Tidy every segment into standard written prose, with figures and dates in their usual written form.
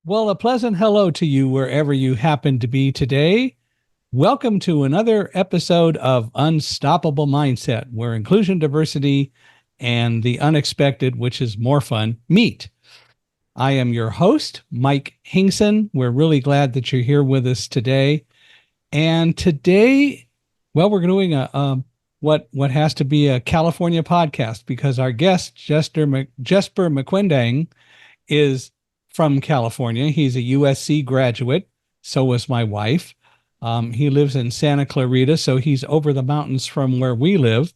Well, a pleasant hello to you wherever you happen to be today. Welcome to another episode of Unstoppable Mindset, where inclusion, diversity, and the unexpected, which is more fun, meet. I am your host, Mike Hingson. We're really glad that you're here with us today. And today, well, we're doing what has to be a California podcast because our guest, Jessper Maquindang, is from California. He's a USC graduate. So was my wife. He lives in Santa Clarita, so he's over the mountains from where we live.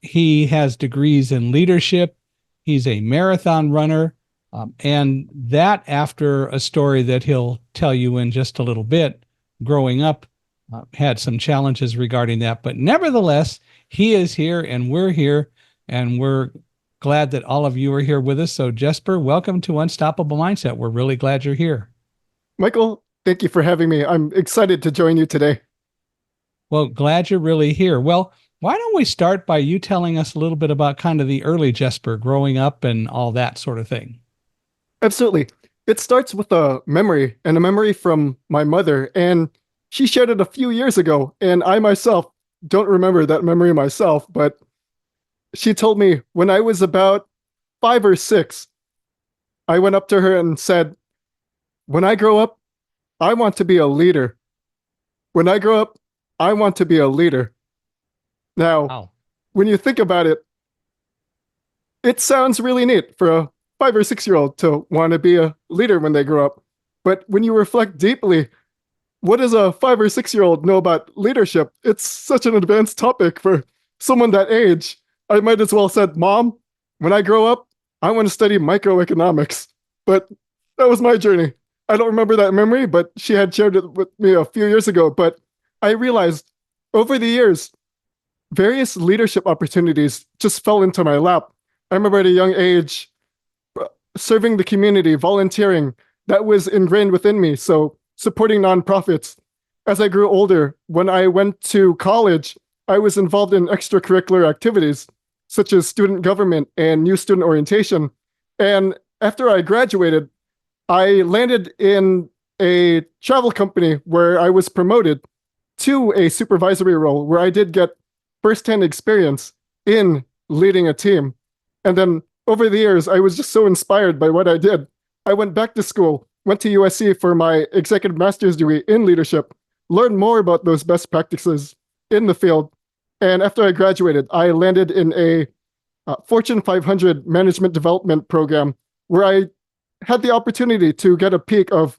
He has degrees in leadership. He's a marathon runner. And that after a story that he'll tell you in just a little bit, growing up, had some challenges regarding that. But nevertheless, he is here and we're glad that all of you are here with us. So Jessper, welcome to Unstoppable Mindset. We're really glad you're here. Michael, thank you for having me. I'm excited to join you today. Well, glad you're really here. Well, why don't we start by you telling us a little bit about kind of the early Jessper growing up and all that sort of thing? Absolutely. It starts with a memory from my mother, and she shared it a few years ago, and I myself don't remember that memory myself, but she told me when I was about 5 or 6, I went up to her and said, when I grow up, I want to be a leader. When I grow up, I want to be a leader. Now, Wow. when you think about it, it sounds really neat for a 5 or 6 year old to want to be a leader when they grow up. But when you reflect deeply, what does a 5 or 6 year old know about leadership? It's such an advanced topic for someone that age. I might as well said, Mom, when I grow up, I want to study microeconomics. But that was my journey. I don't remember that memory, but she had shared it with me a few years ago. But I realized over the years, various leadership opportunities just fell into my lap. I remember at a young age, serving the community, volunteering, that was ingrained within me. So supporting nonprofits. As I grew older, when I went to college, I was involved in extracurricular activities, such as student government and new student orientation. And after I graduated, I landed in a travel company where I was promoted to a supervisory role where I did get firsthand experience in leading a team. And then over the years, I was just so inspired by what I did. I went back to school, went to USC for my executive master's degree in leadership, learned more about those best practices in the field. And after I graduated, I landed in a Fortune 500 management development program where I had the opportunity to get a peek of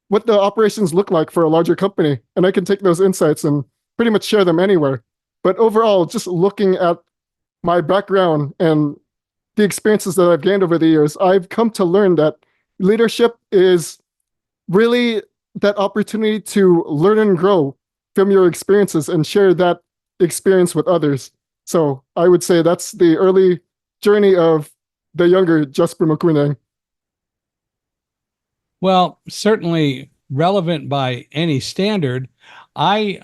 what the operations look like for a larger company. And I can take those insights and pretty much share them anywhere. But overall, just looking at my background and the experiences that I've gained over the years, I've come to learn that leadership is really that opportunity to learn and grow from your experiences and share that experience with others. So I would say that's the early journey of the younger Jessper Maquindang. Well, certainly relevant by any standard. I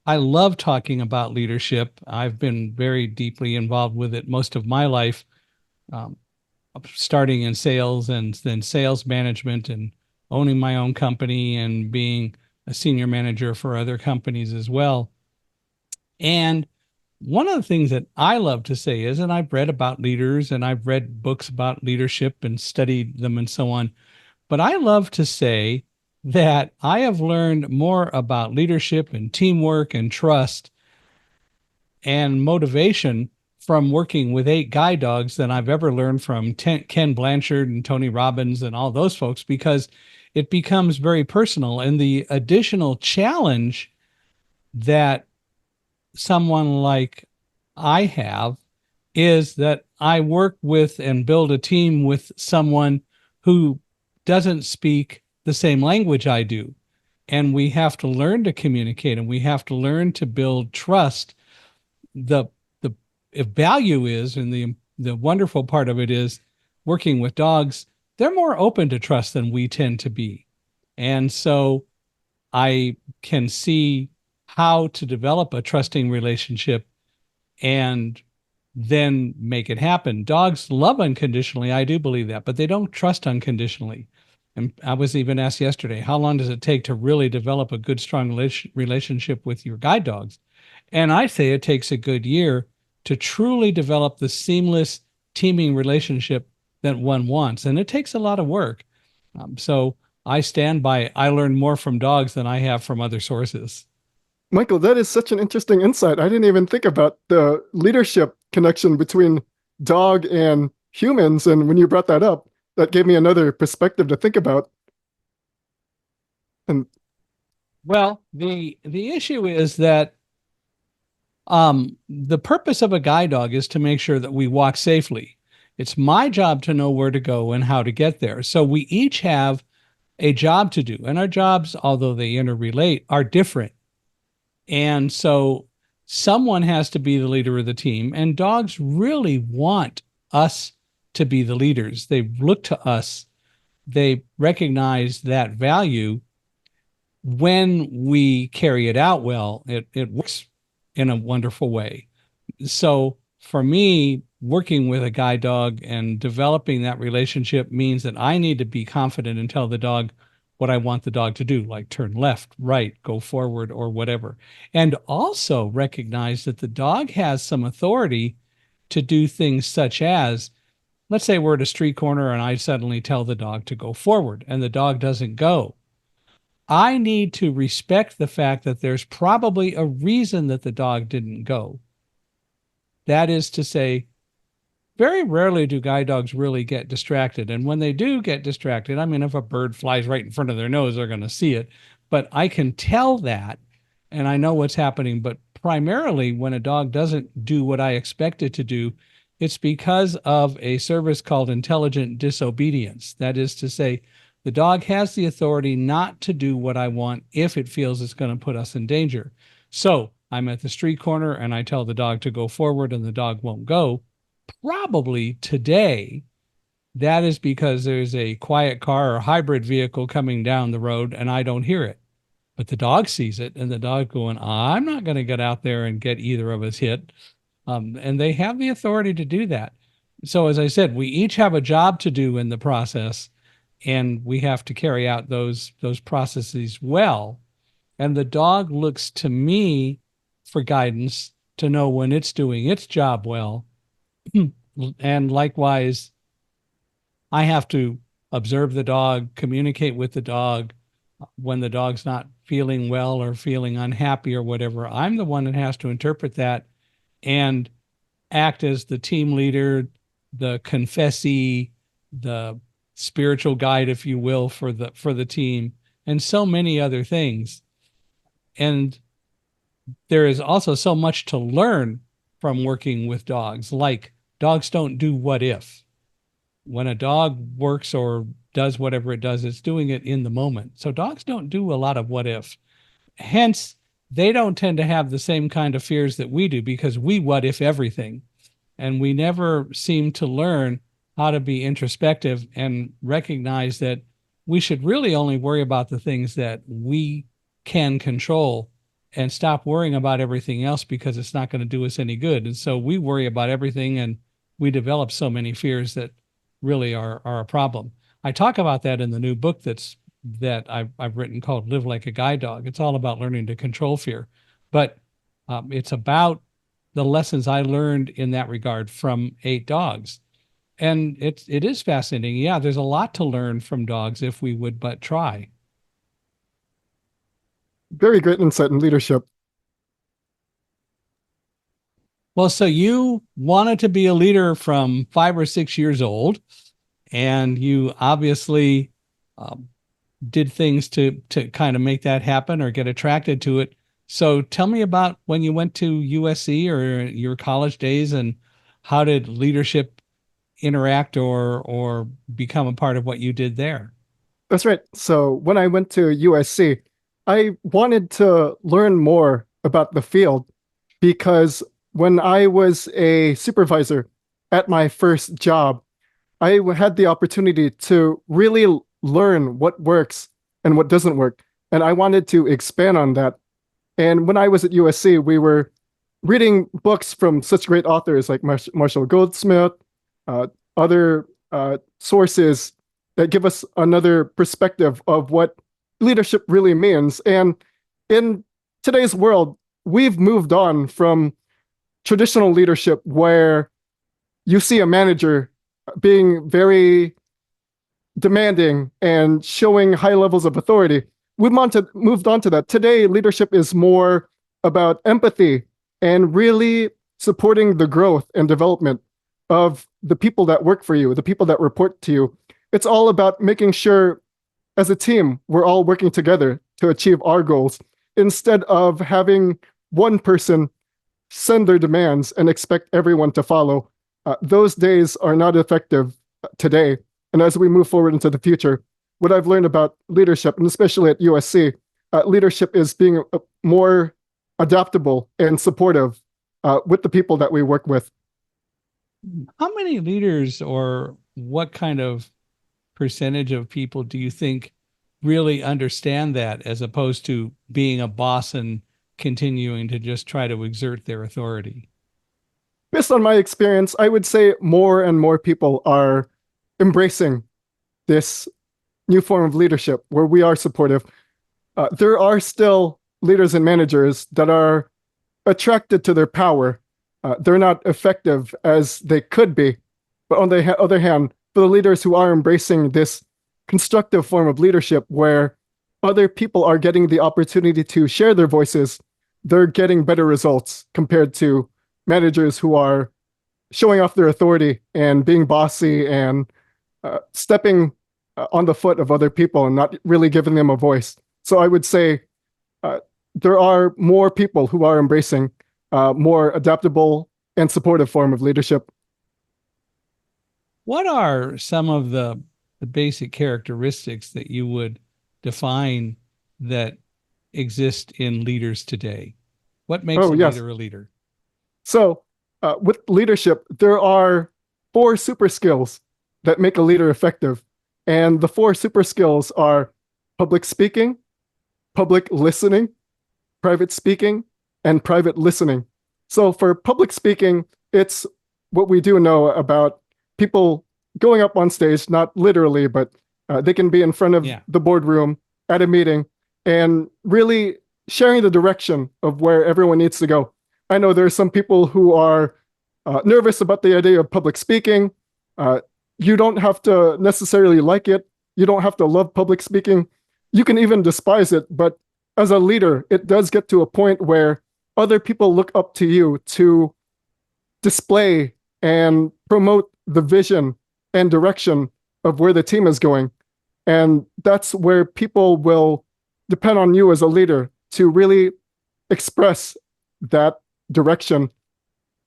love talking about leadership. I've been very deeply involved with it most of my life, um, starting in sales and then sales management and owning my own company and being a senior manager for other companies as well. And one of the things that I love to say is, and I've read about leaders and I've read books about leadership and studied them and so on, but I love to say that I have learned more about leadership and teamwork and trust and motivation from working with 8 guide dogs than I've ever learned from Ken Blanchard and Tony Robbins and all those folks, because it becomes very personal. And the additional challenge that someone like I have is that I work with and build a team with someone who doesn't speak the same language I do. And we have to learn to communicate and we have to learn to build trust. The value is, and the wonderful part of it is, working with dogs, they're more open to trust than we tend to be. And so I can see how to develop a trusting relationship and then make it happen. Dogs love unconditionally. I do believe that, but they don't trust unconditionally. And I was even asked yesterday, how long does it take to really develop a good, strong relationship with your guide dogs? And I say it takes a good year to truly develop the seamless teaming relationship that one wants. And it takes a lot of work. So I stand by, I learn more from dogs than I have from other sources. Michael, that is such an interesting insight. I didn't even think about the leadership connection between dog and humans. And when you brought that up, that gave me another perspective to think about. And Well, the issue is that the purpose of a guide dog is to make sure that we walk safely. It's my job to know where to go and how to get there. So we each have a job to do, and our jobs, although they interrelate, are different. And so someone has to be the leader of the team, and dogs really want us to be the leaders. They look to us, they recognize that value. When we carry it out well, it works in a wonderful way. So for me, working with a guide dog and developing that relationship means that I need to be confident and tell the dog what I want the dog to do, like turn left, right, go forward, or whatever. And also recognize that the dog has some authority to do things such as, let's say we're at a street corner and I suddenly tell the dog to go forward and the dog doesn't go. I need to respect the fact that there's probably a reason that the dog didn't go. That is to say, very rarely do guide dogs really get distracted. And when they do get distracted, I mean, if a bird flies right in front of their nose, they're going to see it. But I can tell that and I know what's happening. But primarily, when a dog doesn't do what I expect it to do, it's because of a service called intelligent disobedience. That is to say, the dog has the authority not to do what I want if it feels it's going to put us in danger. So I'm at the street corner and I tell the dog to go forward and the dog won't go. Probably today, that is because there's a quiet car or hybrid vehicle coming down the road and I don't hear it. But the dog sees it and the dog going, I'm not going to get out there and get either of us hit. And they have the authority to do that. So as I said, we each have a job to do in the process and we have to carry out those processes well. And the dog looks to me for guidance to know when it's doing its job well. And likewise, I have to observe the dog, communicate with the dog when the dog's not feeling well or feeling unhappy or whatever. I'm the one that has to interpret that and act as the team leader, the confessee, the spiritual guide, if you will, for the team, and so many other things. And there is also so much to learn from working with dogs. Like dogs don't do what if. When a dog works or does whatever it does, it's doing it in the moment. So dogs don't do a lot of what if. Hence, they don't tend to have the same kind of fears that we do because we what if everything. And we never seem to learn how to be introspective and recognize that we should really only worry about the things that we can control and stop worrying about everything else because it's not going to do us any good. And so we worry about everything and we develop so many fears that really are a problem. I talk about that in the new book that I've written called Live Like a Guide Dog. It's all about learning to control fear, but it's about the lessons I learned in that regard from 8 dogs. And it is fascinating. Yeah, there's a lot to learn from dogs if we would but try. very great insight in leadership. Well, so you wanted to be a leader from 5 or 6 years old, and you obviously um, did things to kind of make that happen or get attracted to it. So tell me about when you went to USC or your college days, and how did leadership interact or become a part of what you did there? That's right. So when I went to USC, I wanted to learn more about the field because when I was a supervisor at my first job, I had the opportunity to really learn what works and what doesn't work. And I wanted to expand on that. And when I was at USC, we were reading books from such great authors like Marshall Goldsmith, uh, other sources, that give us another perspective of what leadership really means. And in today's world, we've moved on from traditional leadership where you see a manager being very demanding and showing high levels of authority. We've moved on to that. Today, leadership is more about empathy and really supporting the growth and development of the people that work for you, the people that report to you. It's all about making sure as a team, we're all working together to achieve our goals instead of having one person send their demands and expect everyone to follow. Those days are not effective today. And as we move forward into the future, what I've learned about leadership, and especially at USC, leadership is being more adaptable and supportive with the people that we work with. How many leaders or what kind of percentage of people do you think really understand that as opposed to being a boss and continuing to just try to exert their authority? Based on my experience, I would say more and more people are embracing this new form of leadership where we are supportive. There are still leaders and managers that are attracted to their power. They're not effective as they could be. But on the other hand, for the leaders who are embracing this constructive form of leadership where other people are getting the opportunity to share their voices, they're getting better results compared to managers who are showing off their authority and being bossy and stepping on the foot of other people and not really giving them a voice. So I would say there are more people who are embracing more adaptable and supportive form of leadership. What are some of the basic characteristics that you would define that exist in leaders today? What makes Oh, a yes. leader a leader? So with leadership, there are 4 super skills that make a leader effective. And the 4 super skills are public speaking, public listening, private speaking, and private listening. So for public speaking, it's what we do know about people going up on stage, not literally, but they can be in front of the boardroom at a meeting and really sharing the direction of where everyone needs to go. I know there are some people who are nervous about the idea of public speaking. You don't have to necessarily like it. You don't have to love public speaking. You can even despise it. But as a leader, it does get to a point where other people look up to you to display and promote the vision and direction of where the team is going. And that's where people will depend on you as a leader to really express that direction.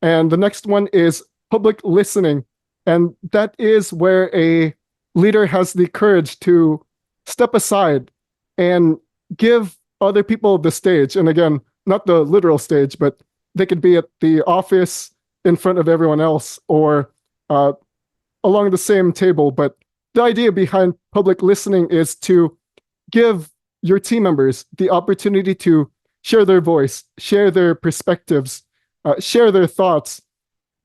And the next one is public listening. And that is where a leader has the courage to step aside and give other people the stage. And again, not the literal stage, but they could be at the office in front of everyone else or along the same table. But the idea behind public listening is to give your team members the opportunity to share their voice, share their perspectives, share their thoughts.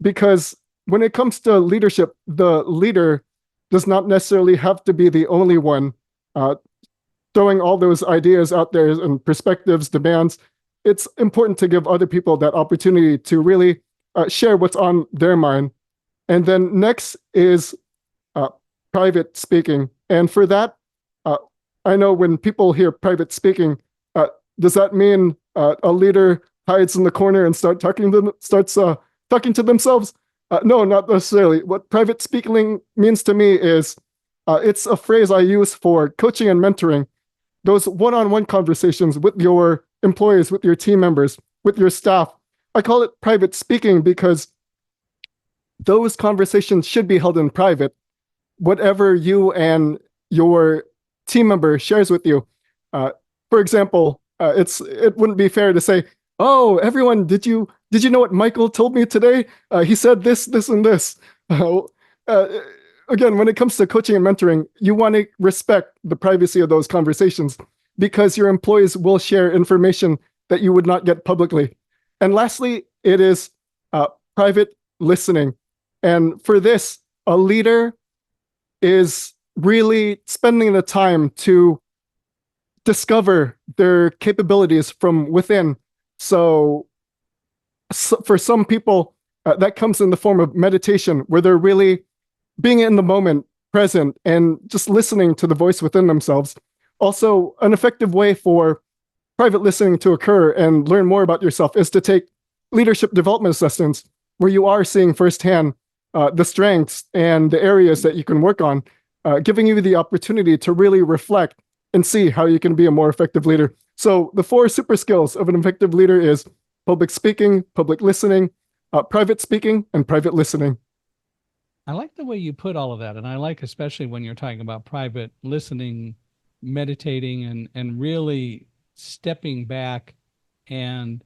Because when it comes to leadership, the leader does not necessarily have to be the only one throwing all those ideas out there and perspectives, demands. It's important to give other people that opportunity to really share what's on their mind. And then next is private speaking. And for that, I know when people hear private speaking, does that mean a leader hides in the corner and starts talking to themselves? No, not necessarily. What private speaking means to me is it's a phrase I use for coaching and mentoring, those one-on-one conversations with your employees, with your team members, with your staff. I call it private speaking because those conversations should be held in private. Whatever you and your team member shares with you. For example, it wouldn't be fair to say, "Oh, everyone, did you know what Michael told me today? He said this, and this." Again, when it comes to coaching and mentoring, you want to respect the privacy of those conversations because your employees will share information that you would not get publicly. And lastly, it is private listening. And for this, a leader is really spending the time to discover their capabilities from within. So for some people, that comes in the form of meditation, where they're really being in the moment, present, and just listening to the voice within themselves. Also, an effective way for private listening to occur and learn more about yourself is to take leadership development assessments, where you are seeing firsthand the strengths and the areas that you can work on, giving you the opportunity to really reflect and see how you can be a more effective leader. So the four super skills of an effective leader is public speaking, public listening, private speaking, and private listening. I like the way you put all of that. And I like, especially when you're talking about private listening, meditating, and really stepping back and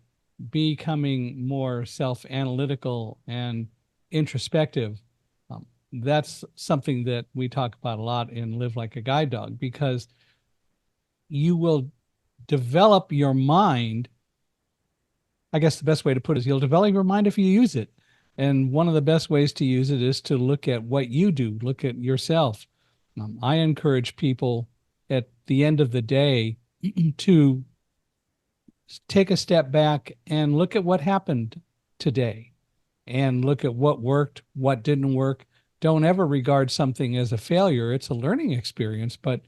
becoming more self-analytical and introspective. That's something that we talk about a lot in Live Like a Guide Dog, because you will develop your mind. I guess the best way to put it is you'll develop your mind if you use it. And one of the best ways to use it is to look at what you do, look at yourself. I encourage people at the end of the day to take a step back and look at what happened today and look at what worked, what didn't work. Don't ever regard something as a failure. It's a learning experience, but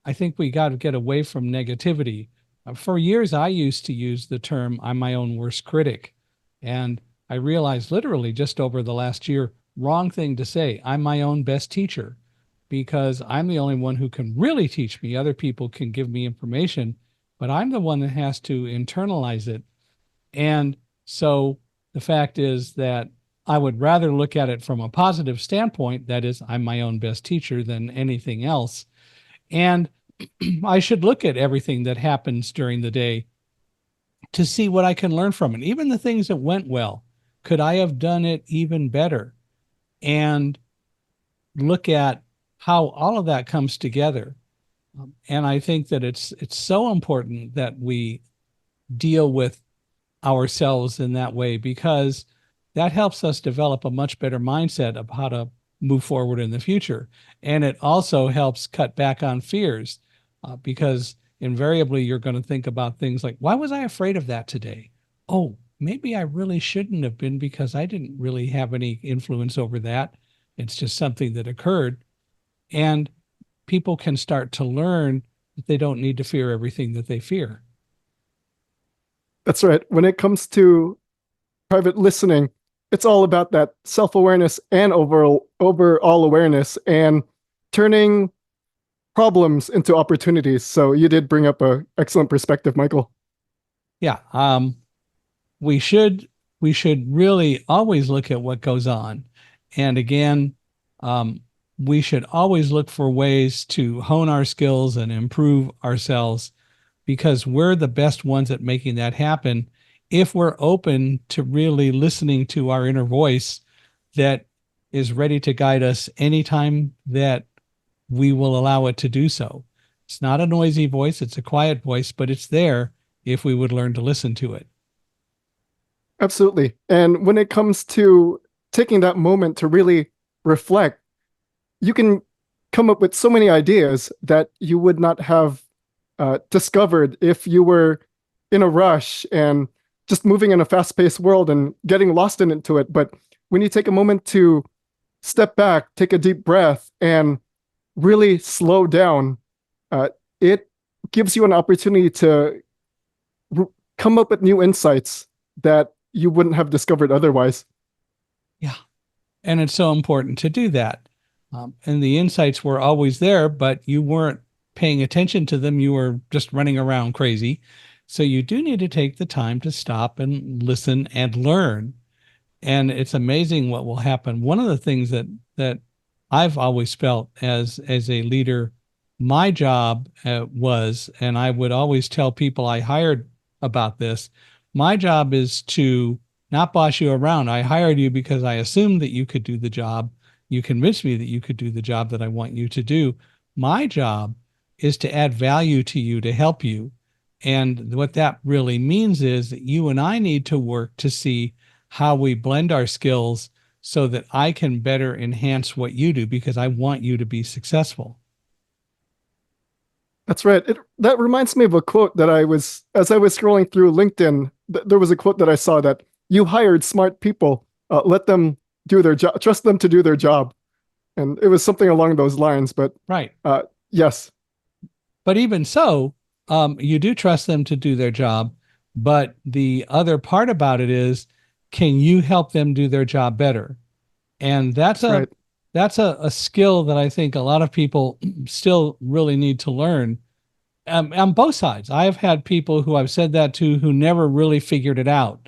I think we got to get away from negativity. For years, I used to use the term, I'm my own worst critic. And I realized literally just over the last year, wrong thing to say. I'm my own best teacher, because I'm the only one who can really teach me. Other people can give me information, but I'm the one that has to internalize it. And so the fact is that I would rather look at it from a positive standpoint, that is, I'm my own best teacher, than anything else. And I should look at everything that happens during the day to see what I can learn from it. Even the things that went well, could I have done it even better? And look at how all of that comes together. And I think that it's so important that we deal with ourselves in that way, because that helps us develop a much better mindset of how to move forward in the future. And it also helps cut back on fears, because invariably you're going to think about things like, why was I afraid of that today? Oh, maybe I really shouldn't have been, because I didn't really have any influence over that. It's just something that occurred. And people can start to learn that they don't need to fear everything that they fear. That's right. When it comes to private listening, it's all about that self-awareness and overall awareness, and turning problems into opportunities. So you did bring up an excellent perspective, Michael. Yeah. We should really always look at what goes on. And again, we should always look for ways to hone our skills and improve ourselves, because we're the best ones at making that happen if we're open to really listening to our inner voice that is ready to guide us anytime that we will allow it to do so. It's not a noisy voice, it's a quiet voice, but it's there if we would learn to listen to it. Absolutely. And when it comes to taking that moment to really reflect, you can come up with so many ideas that you would not have discovered if you were in a rush and just moving in a fast-paced world and getting lost into it. But when you take a moment to step back, take a deep breath, and really slow down, it gives you an opportunity to come up with new insights that you wouldn't have discovered otherwise. Yeah. And it's so important to do that. And the insights were always there, but you weren't paying attention to them. You were just running around crazy. So you do need to take the time to stop and listen and learn. And it's amazing what will happen. One of the things that I've always felt as a leader, my job was, and I would always tell people I hired about this, my job is to not boss you around. I hired you because I assumed that you could do the job. You convinced me that you could do the job that I want you to do. My job is to add value to you, to help you. And what that really means is that you and I need to work to see how we blend our skills so that I can better enhance what you do, because I want you to be successful. That's right. That reminds me of a quote that as I was scrolling through LinkedIn, there was a quote that I saw that you hired smart people, let them do their job, trust them to do their job. And it was something along those lines. But Right. yes, But even so, you do trust them to do their job. But the other part about it is, can you help them do their job better? And that's right. that's a skill that I think a lot of people still really need to learn, on both sides. I've had people who I've said that to who never really figured it out.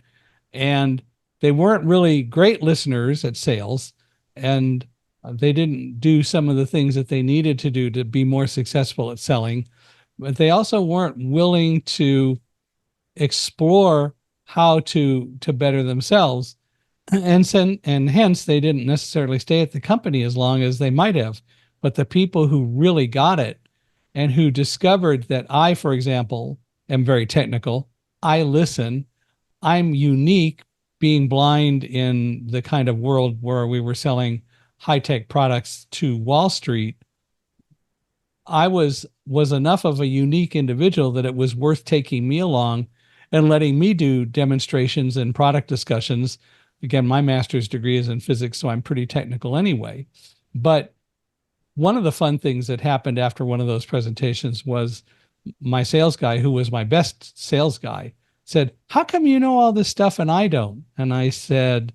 And they weren't really great listeners at sales. And they didn't do some of the things that they needed to do to be more successful at selling. But they also weren't willing to explore how to better themselves. And hence they didn't necessarily stay at the company as long as they might have. But the people who really got it and who discovered that I, for example, am very technical, I listen, I'm unique, being blind in the kind of world where we were selling high-tech products to Wall Street. I was enough of a unique individual that it was worth taking me along and letting me do demonstrations and product discussions. Again, my master's degree is in physics, so I'm pretty technical anyway. But one of the fun things that happened after one of those presentations was my sales guy, who was my best sales guy, said, "How come you know all this stuff and I don't?" And I said,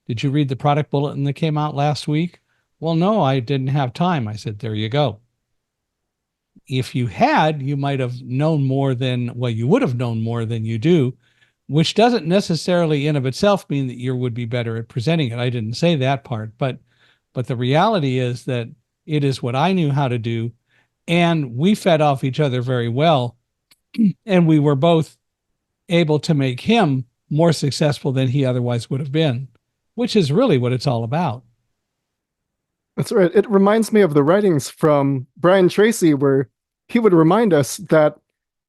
"Did you read the product bulletin that came out last week?" "Well, no, I didn't have time." I said, "There you go. If you had, you might have known more than, well, you would have known more than you do, which doesn't necessarily in of itself mean that you would be better at presenting it." I didn't say that part, but the reality is that it is what I knew how to do. And we fed off each other very well. And we were both able to make him more successful than he otherwise would have been, which is really what it's all about. That's right. It reminds me of the writings from Brian Tracy, where he would remind us that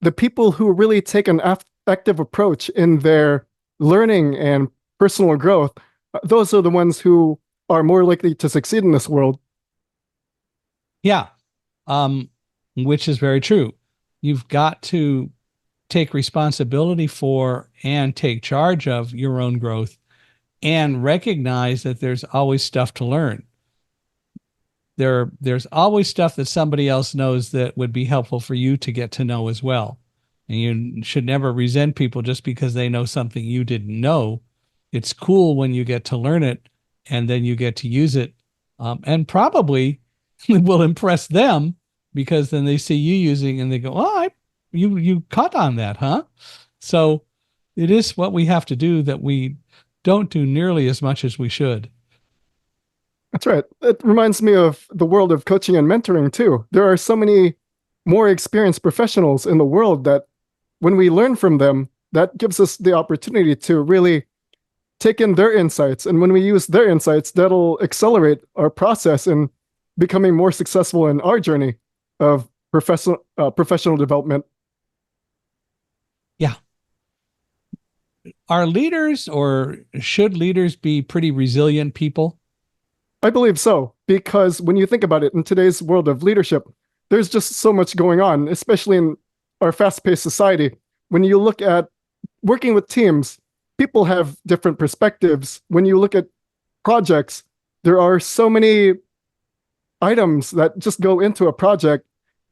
the people who really take an active approach in their learning and personal growth, those are the ones who are more likely to succeed in this world. Yeah. Which is very true. You've got to take responsibility for and take charge of your own growth and recognize that there's always stuff to learn. There's always stuff that somebody else knows that would be helpful for you to get to know as well. And you should never resent people just because they know something you didn't know. It's cool when you get to learn it and then you get to use it. And probably will impress them because then they see you using and they go, "Oh, you caught on that, huh?" So it is what we have to do that we don't do nearly as much as we should. That's right. It reminds me of the world of coaching and mentoring too. There are so many more experienced professionals in the world that when we learn from them, that gives us the opportunity to really take in their insights. And when we use their insights, that'll accelerate our process in becoming more successful in our journey of professional development. Yeah. Are leaders, or should leaders be pretty resilient people? I believe so, because when you think about it, in today's world of leadership, there's just so much going on, especially in our fast-paced society. When you look at working with teams, people have different perspectives. When you look at projects, there are so many items that just go into a project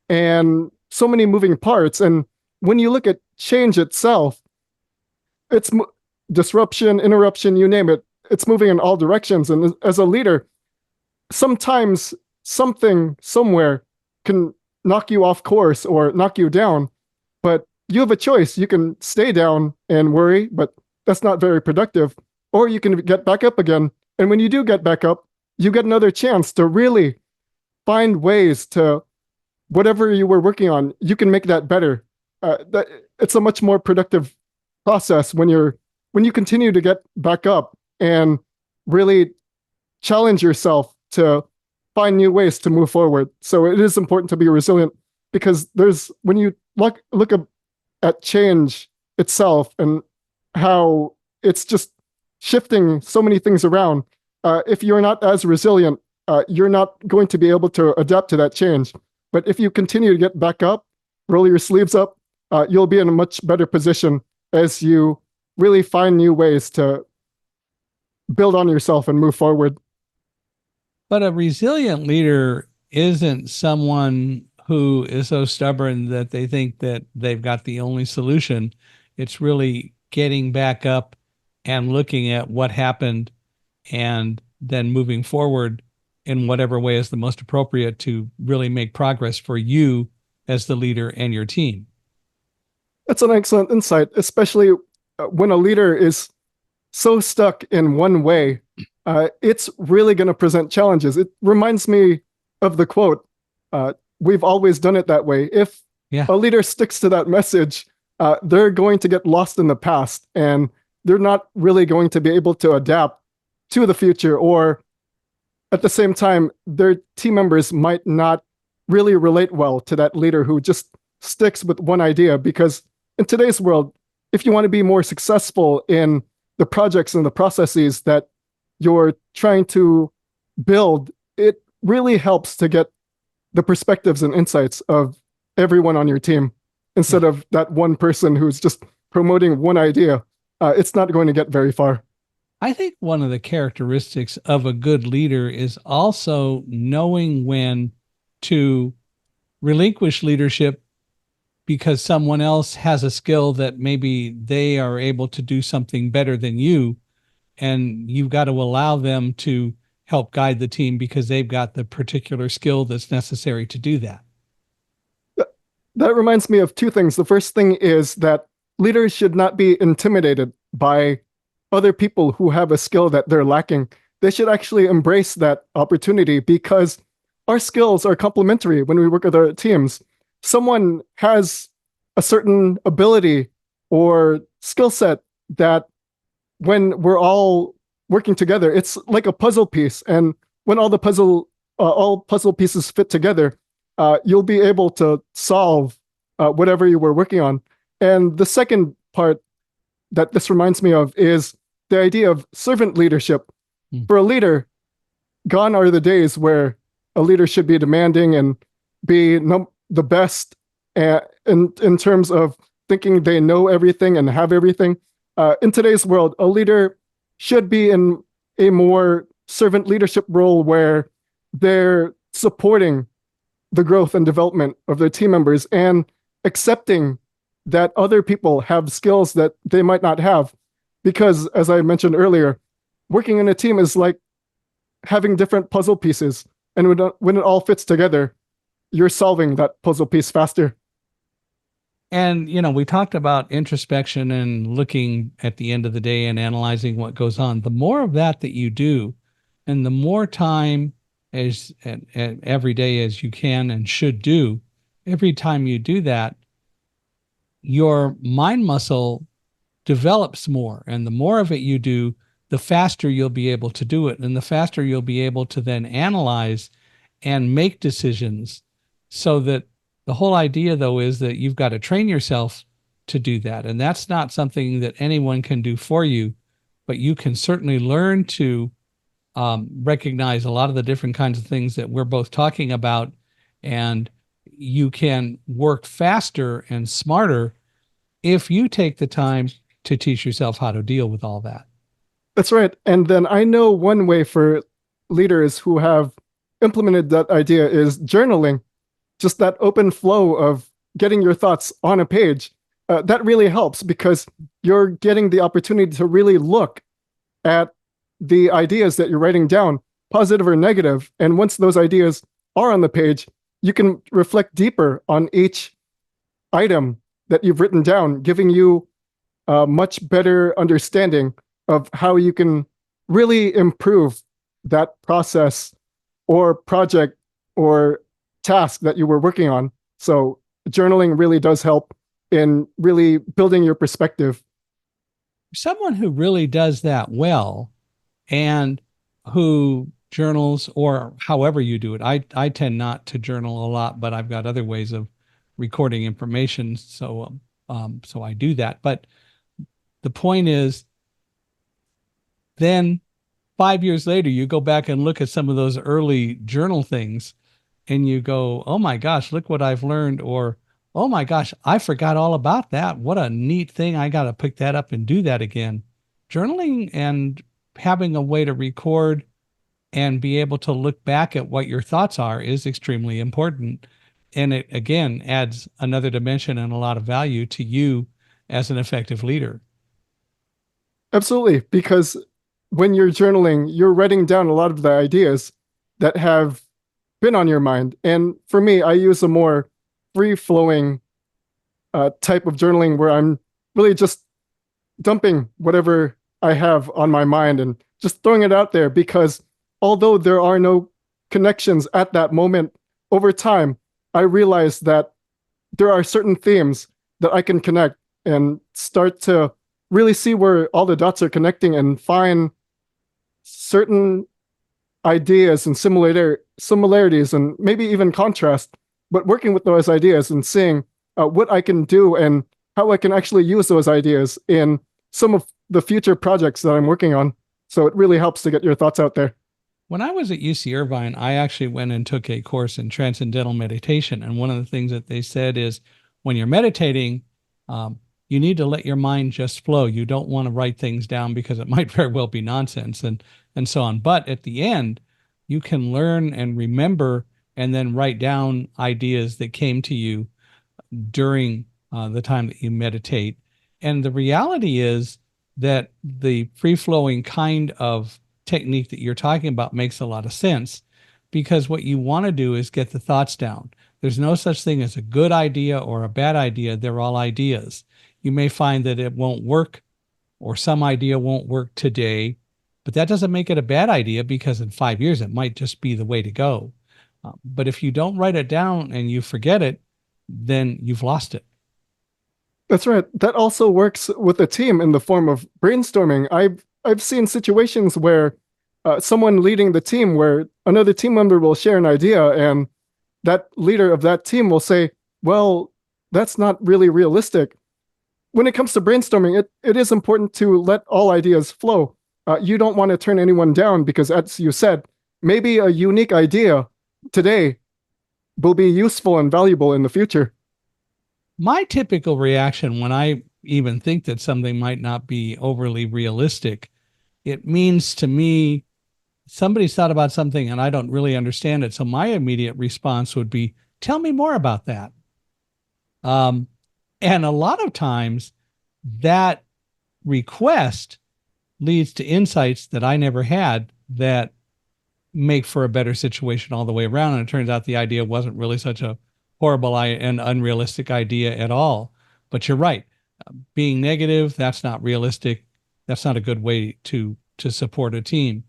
and so many moving parts. And when you look at change itself, it's disruption, interruption, you name it, it's moving in all directions. And as a leader, sometimes something somewhere can knock you off course or knock you down, but you have a choice. You can stay down and worry, but that's not very productive, or you can get back up again. And when you do get back up, you get another chance to really find ways to whatever you were working on, you can make that better. It's a much more productive process when you continue to get back up and really challenge yourself to find new ways to move forward. So it is important to be resilient, because when you look at change itself and how it's just shifting so many things around, if you're not as resilient, you're not going to be able to adapt to that change. But if you continue to get back up roll your sleeves up, you'll be in a much better position as you really find new ways to build on yourself and move forward. But a resilient leader isn't someone who is so stubborn that they think that they've got the only solution. It's really getting back up and looking at what happened and then moving forward in whatever way is the most appropriate to really make progress for you as the leader and your team. That's an excellent insight, especially when a leader is so stuck in one way, it's really going to present challenges. It reminds me of the quote, we've always done it that way. If Yeah. a leader sticks to that message, they're going to get lost in the past and they're not really going to be able to adapt to the future, or at the same time, their team members might not really relate well to that leader who just sticks with one idea. Because in today's world, if you want to be more successful in the projects and the processes that you're trying to build, it really helps to get the perspectives and insights of everyone on your team instead of that one person who's just promoting one idea. It's not going to get very far. I think one of the characteristics of a good leader is also knowing when to relinquish leadership because someone else has a skill that maybe they are able to do something better than you. And you've got to allow them to help guide the team because they've got the particular skill that's necessary to do that. That reminds me of two things. The first thing is that leaders should not be intimidated by other people who have a skill that they're lacking. They should actually embrace that opportunity because our skills are complementary when we work with our teams. Someone has a certain ability or skill set that when we're all working together, it's like a puzzle piece. And when all puzzle pieces fit together, you'll be able to solve whatever you were working on. And the second part that this reminds me of is the idea of servant leadership. For a leader, gone are the days where a leader should be demanding and be the best in terms of thinking they know everything and have everything. In today's world, a leader should be in a more servant leadership role where they're supporting the growth and development of their team members and accepting that other people have skills that they might not have. Because as I mentioned earlier, working in a team is like having different puzzle pieces. And when it all fits together, you're solving that puzzle piece faster. And, we talked about introspection and looking at the end of the day and analyzing what goes on. The more of that you do, and the more time and every day as you can and should do, every time you do that, your mind muscle develops more. And the more of it you do, the faster you'll be able to do it. And the faster you'll be able to then analyze and make decisions. So that the whole idea, though, is that you've got to train yourself to do that. And that's not something that anyone can do for you, but you can certainly learn to recognize a lot of the different kinds of things that we're both talking about. And you can work faster and smarter if you take the time to teach yourself how to deal with all that. That's right. And then I know one way for leaders who have implemented that idea is journaling, just that open flow of getting your thoughts on a page. That really helps because you're getting the opportunity to really look at the ideas that you're writing down, positive or negative. And once those ideas are on the page, you can reflect deeper on each item that you've written down, giving you a much better understanding of how you can really improve that process or project or task that you were working on. So journaling really does help in really building your perspective. Someone who really does that well and who journals, or however you do it. I tend not to journal a lot, but I've got other ways of recording information. So I do that. But the point is, then 5 years later, you go back and look at some of those early journal things and you go, oh my gosh, look what I've learned. Or Oh my gosh, I forgot all about that. What a neat thing. I got to pick that up and do that again. Journaling and having a way to record and be able to look back at what your thoughts are is extremely important. And it again adds another dimension and a lot of value to you as an effective leader. Absolutely, because when you're journaling, you're writing down a lot of the ideas that have been on your mind. And for me, I use a more free flowing type of journaling where I'm really just dumping whatever I have on my mind and just throwing it out there because although there are no connections at that moment, over time, I realize that there are certain themes that I can connect and start to really see where all the dots are connecting and find certain ideas and similarities and maybe even contrast, but working with those ideas and seeing what I can do and how I can actually use those ideas in some of the future projects that I'm working on. So it really helps to get your thoughts out there. When I was at UC Irvine, I actually went and took a course in transcendental meditation. And one of the things that they said is when you're meditating, you need to let your mind just flow. You don't want to write things down because it might very well be nonsense and so on. But at the end, you can learn and remember and then write down ideas that came to you during the time that you meditate. And the reality is that the free flowing kind of technique that you're talking about makes a lot of sense because what you want to do is get the thoughts down. There's no such thing as a good idea or a bad idea. They're all ideas. You may find that it won't work or some idea won't work today, but that doesn't make it a bad idea because in 5 years it might just be the way to go. But if you don't write it down and you forget it, then you've lost it. That's right. That also works with a team in the form of brainstorming. I've seen situations where someone leading the team, where another team member will share an idea, and that leader of that team will say, "Well, that's not really realistic." When it comes to brainstorming, it is important to let all ideas flow. You don't want to turn anyone down because, as you said, maybe a unique idea today will be useful and valuable in the future. My typical reaction when I even think that something might not be overly realistic, it means to me somebody's thought about something and I don't really understand it. So my immediate response would be, tell me more about that. Um, and a lot of times that request leads to insights that I never had that make for a better situation all the way around. And it turns out the idea wasn't really such a horrible and unrealistic idea at all. But you're right. Being negative, that's not realistic. That's not a good way to support a team.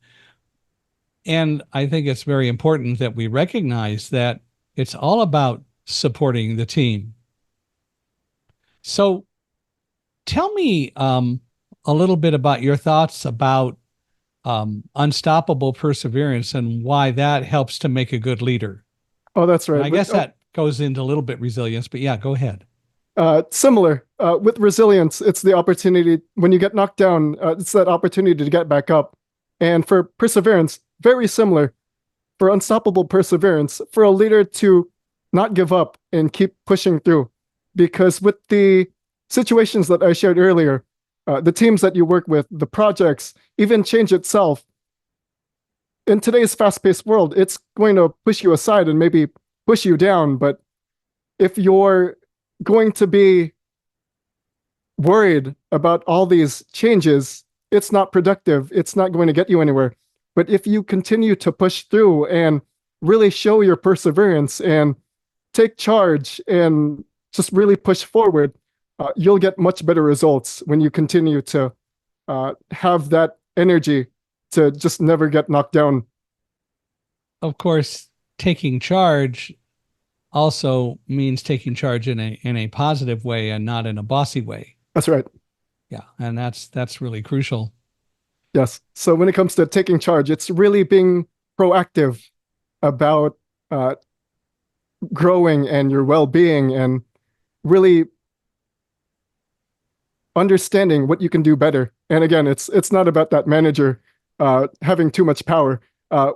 And I think it's very important that we recognize that it's all about supporting the team. So tell me a little bit about your thoughts about unstoppable perseverance and why that helps to make a good leader. Oh, that's And right. I guess that goes into a little bit resilience, but yeah, go ahead. Similar with resilience, it's the opportunity when you get knocked down, it's that opportunity to get back up. And for perseverance, very similar. For unstoppable perseverance, for a leader to not give up and keep pushing through. Because with the situations that I shared earlier, the teams that you work with, the projects, even change itself, in today's fast-paced world, it's going to push you aside and maybe push you down. But if you're going to be worried about all these changes, it's not productive. It's not going to get you anywhere. But if you continue to push through and really show your perseverance and take charge and just really push forward, you'll get much better results when you continue to have that energy to just never get knocked down. Of course, taking charge also means taking charge in a positive way and not in a bossy way. That's right. Yeah, and that's really crucial. Yes. So when it comes to taking charge, it's really being proactive about growing and your well-being and really understanding what you can do better. And again, it's not about that manager having too much power.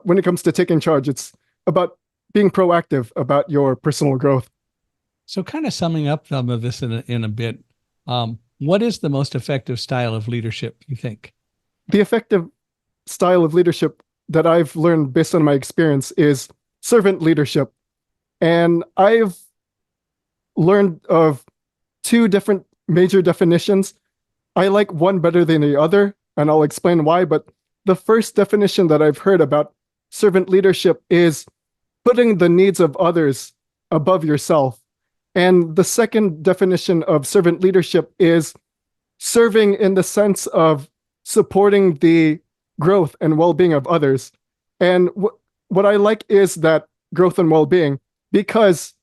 When it comes to taking charge, it's about being proactive about your personal growth. So, kind of summing up some of this in a bit, what is the most effective style of leadership, you think? The effective style of leadership that I've learned based on my experience is servant leadership. And I've learned of two different major definitions. I like one better than the other, and I'll explain why. But the first definition that I've heard about servant leadership is putting the needs of others above yourself. And the second definition of servant leadership is serving in the sense of supporting the growth and well-being of others. And what I like is that growth and well-being, because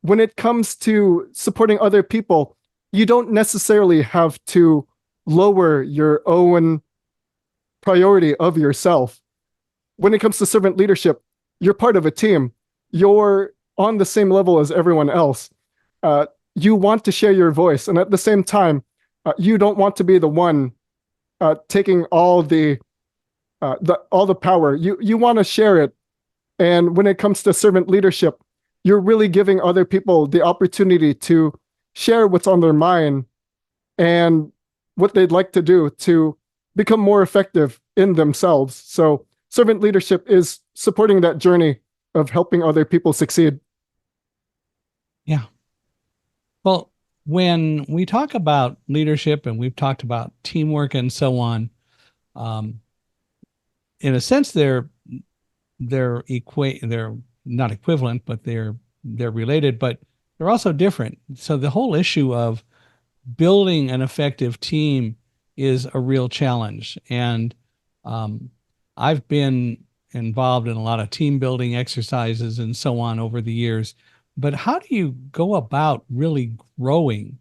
when it comes to supporting other people, you don't necessarily have to lower your own priority of yourself. When it comes to servant leadership, you're part of a team. You're on the same level as everyone else. You want to share your voice, and at the same time, you don't want to be the one taking all the power. You want to share it. And when it comes to servant leadership, you're really giving other people the opportunity to share what's on their mind and what they'd like to do to become more effective in themselves. So servant leadership is supporting that journey of helping other people succeed. Yeah. Well, when we talk about leadership and we've talked about teamwork and so on, um, in a sense, they're not equivalent, but they're related, but they're also different. So the whole issue of building an effective team is a real challenge. And um, I've been involved in a lot of team building exercises and so on over the years. But how do you go about really growing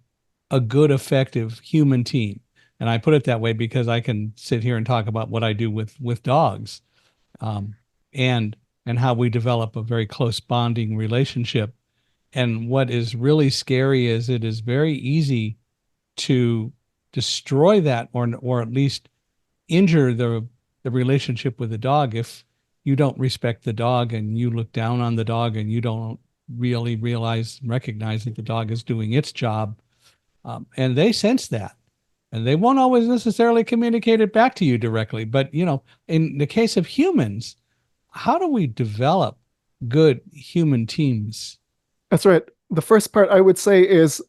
a good, effective human team? And I put it that way because I can sit here and talk about what I do with dogs, um, and how we develop a very close bonding relationship. And what is really scary is it is very easy to destroy that, or at least injure the relationship with the dog if you don't respect the dog and you look down on the dog and you don't really recognize that the dog is doing its job. And they sense that. And they won't always necessarily communicate it back to you directly. But, in the case of humans, how do we develop good human teams? That's right. The first part I would say is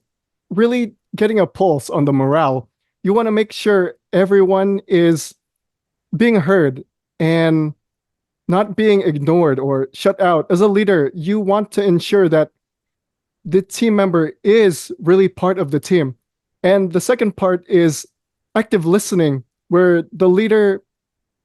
really getting a pulse on the morale. You want to make sure everyone is being heard and not being ignored or shut out. As a leader, you want to ensure that the team member is really part of the team. And the second part is active listening, where the leader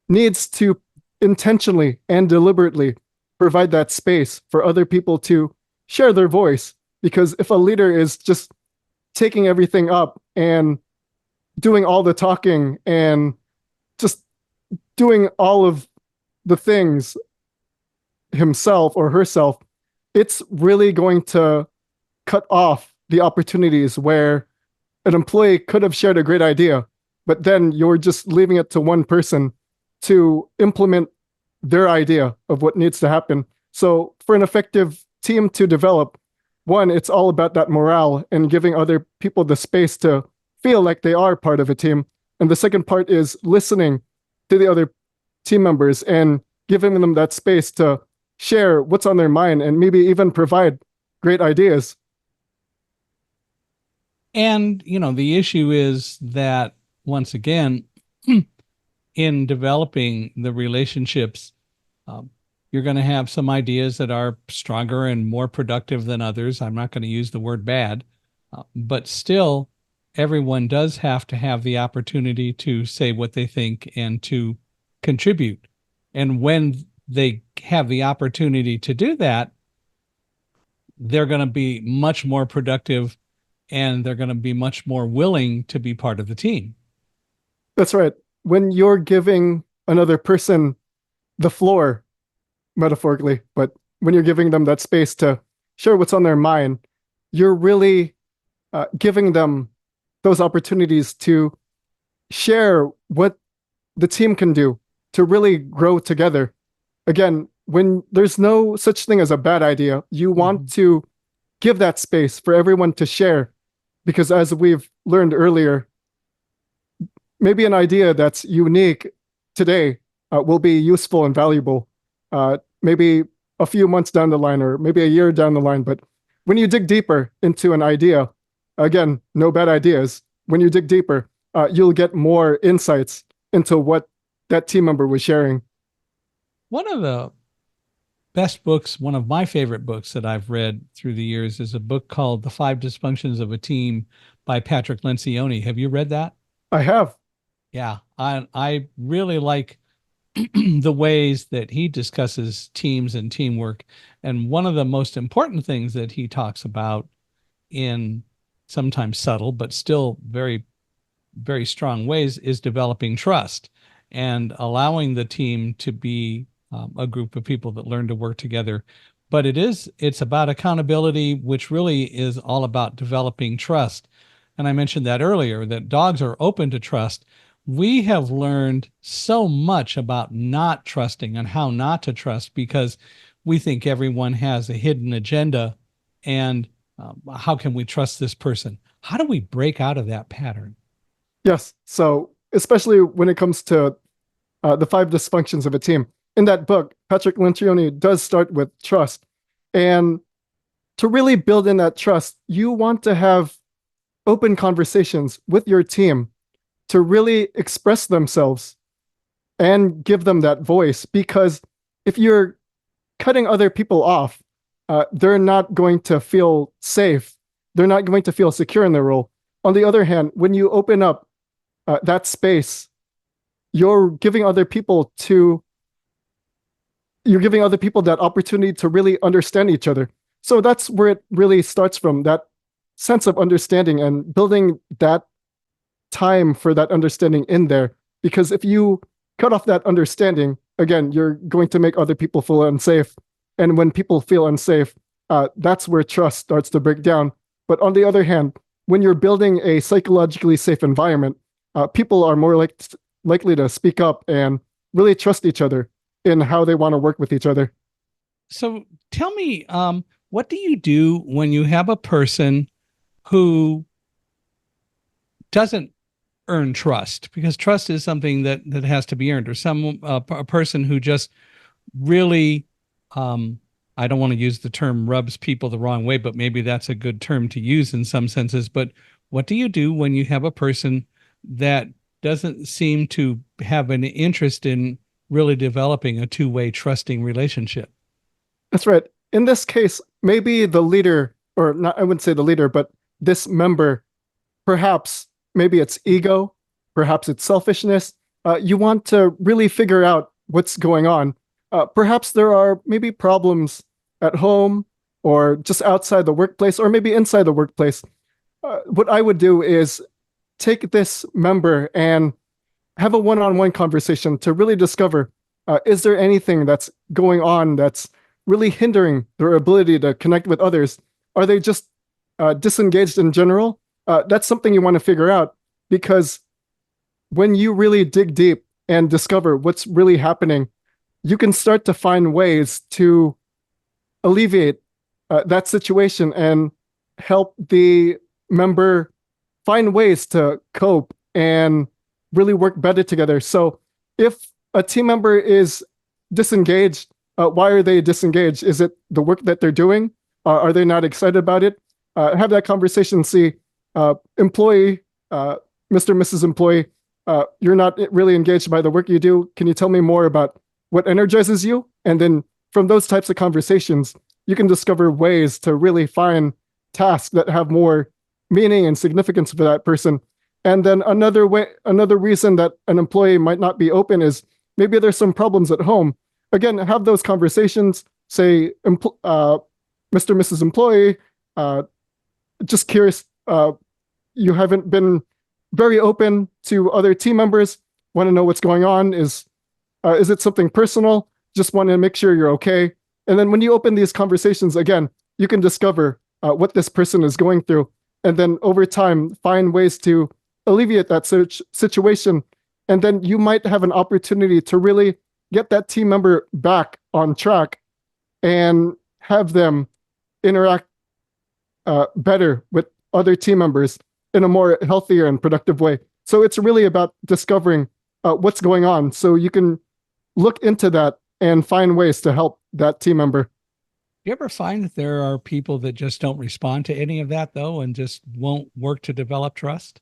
needs to intentionally and deliberately provide that space for other people to share their voice. Because if a leader is just taking everything up and doing all the talking and just doing all of the things himself or herself, it's really going to cut off the opportunities where an employee could have shared a great idea, but then you're just leaving it to one person to implement their idea of what needs to happen. So for an effective team to develop, one, it's all about that morale and giving other people the space to feel like they are part of a team. And the second part is listening to the other team members and giving them that space to share what's on their mind and maybe even provide great ideas. And, the issue is that once again, in developing the relationships, um, you're going to have some ideas that are stronger and more productive than others. I'm not going to use the word bad, but still, everyone does have to have the opportunity to say what they think and to contribute. And when they have the opportunity to do that, they're going to be much more productive and they're going to be much more willing to be part of the team. That's right. When you're giving another person the floor, metaphorically, but when you're giving them that space to share what's on their mind, you're really giving them those opportunities to share what the team can do to really grow together. Again, when there's no such thing as a bad idea, you want to give that space for everyone to share. Because as we've learned earlier, maybe an idea that's unique today will be useful and valuable maybe a few months down the line or maybe a year down the line. But when you dig deeper into an idea, again, no bad ideas. When you dig deeper, you'll get more insights into what that team member was sharing. One of the best books, one of my favorite books that I've read through the years is a book called The Five Dysfunctions of a Team by Patrick Lencioni. Have you read that? I have. Yeah, I really like the ways that he discusses teams and teamwork. And one of the most important things that he talks about in sometimes subtle, but still very, very strong ways is developing trust and allowing the team to be a group of people that learn to work together. But it's about accountability, which really is all about developing trust. And I mentioned that earlier, that dogs are open to trust. We have learned so much about not trusting and how not to trust because we think everyone has a hidden agenda. And how can we trust this person? How do we break out of that pattern? Yes. So, especially when it comes to the five dysfunctions of a team, in that book, Patrick Lencioni does start with trust. And to really build in that trust, you want to have open conversations with your team to really express themselves and give them that voice. Because if you're cutting other people off, they're not going to feel safe. They're not going to feel secure in their role. On the other hand, when you open up that space, you're giving other people that opportunity to really understand each other. So that's where it really starts from, that sense of understanding and building that time for that understanding in there. Because if you cut off that understanding, again, you're going to make other people feel unsafe. And when people feel unsafe, that's where trust starts to break down. But on the other hand, when you're building a psychologically safe environment, people are more likely to speak up and really trust each other in how they want to work with each other. So tell me, what do you do when you have a person who doesn't earn trust? Because trust is something that has to be earned, or a person who just really, I don't want to use the term rubs people the wrong way, but maybe that's a good term to use in some senses. But what do you do when you have a person that doesn't seem to have an interest in really developing a two-way trusting relationship? That's right. In this case, maybe the leader, or not, I wouldn't say the leader, but this member, perhaps maybe it's ego, perhaps it's selfishness. You want to really figure out what's going on. Perhaps there are maybe problems at home or just outside the workplace or maybe inside the workplace. What I would do is take this member and have a one-on-one conversation to really discover, is there anything that's going on that's really hindering their ability to connect with others? Are they just disengaged in general? That's something you want to figure out, because when you really dig deep and discover what's really happening, you can start to find ways to alleviate that situation and help the member find ways to cope and really work better together. So if a team member is disengaged, why are they disengaged? Is it the work that they're doing? Are they not excited about it? Have that conversation. See, employee, Mr. Mrs. Employee, you're not really engaged by the work you do. Can you tell me more about what energizes you? And then from those types of conversations, you can discover ways to really find tasks that have more meaning and significance for that person. And then another reason that an employee might not be open is maybe there's some problems at home. Again, have those conversations. Say, Mr. Mrs. Employee, just curious, you haven't been very open to other team members. Want to know what's going on? Is it something personal? Just want to make sure you're okay. And then when you open these conversations, again, you can discover what this person is going through. And then over time, find ways to alleviate that situation. And then you might have an opportunity to really get that team member back on track and have them interact better with other team members in a more healthier and productive way. So it's really about discovering what's going on so you can look into that and find ways to help that team member. You ever find that there are people that just don't respond to any of that though and just won't work to develop trust?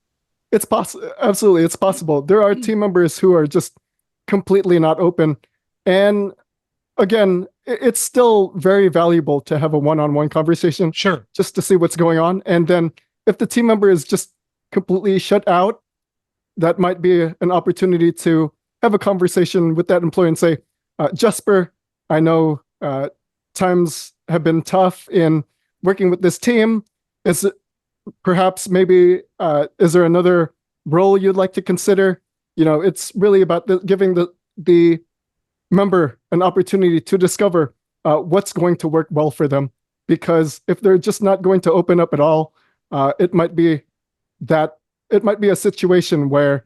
It's possible. Absolutely. It's possible. There are team members who are just completely not open. And again, it's still very valuable to have a one-on-one conversation Sure. just to see what's going on. And then if the team member is just completely shut out, that might be an opportunity to have a conversation with that employee and say, Jessper, I know times have been tough in working with this team. Is it perhaps maybe is there another role you'd like to consider? It's really about giving the member an opportunity to discover what's going to work well for them. Because if they're just not going to open up at all, it might be a situation where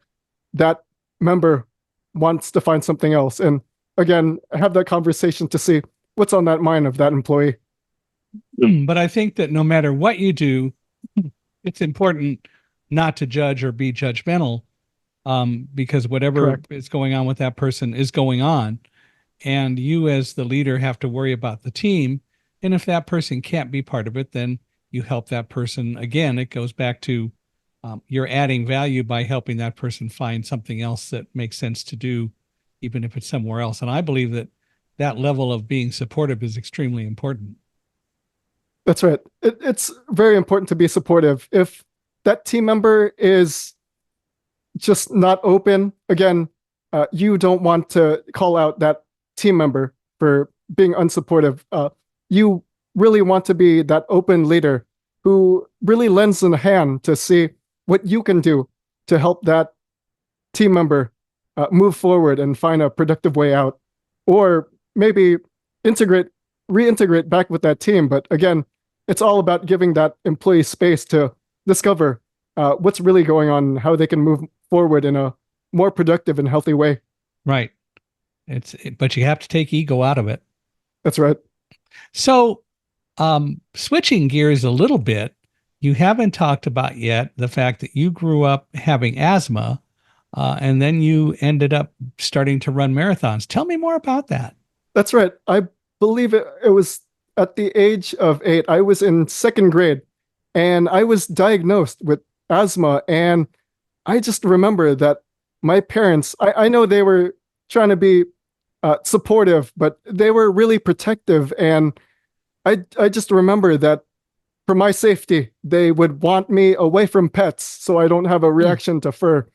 that member wants to find something else. And again, have that conversation to see what's on that mind of that employee. But I think that no matter what you do, it's important not to judge or be judgmental, because whatever Correct. is going on with that person is going on. And you, as the leader, have to worry about the team. And if that person can't be part of it, then you help that person. Again, it goes back to you're adding value by helping that person find something else that makes sense to do, even if it's somewhere else. And I believe that that level of being supportive is extremely important. That's right. It's very important to be supportive. If that team member is just not open, again, you don't want to call out that team member for being unsupportive. You really want to be that open leader who really lends a hand to see what you can do to help that team member move forward and find a productive way out, or maybe reintegrate back with that team. But again, it's all about giving that employee space to discover what's really going on and how they can move forward in a more productive and healthy way. Right. But you have to take ego out of it. That's right. So, switching gears a little bit, you haven't talked about yet the fact that you grew up having asthma, and then you ended up starting to run marathons. Tell me more about that. That's right. I believe it was at the age of 8. I was in second grade and I was diagnosed with asthma. And I just remember that my parents, I know they were trying to be supportive, but they were really protective. And I just remember that for my safety, they would want me away from pets so I don't have a reaction to fur.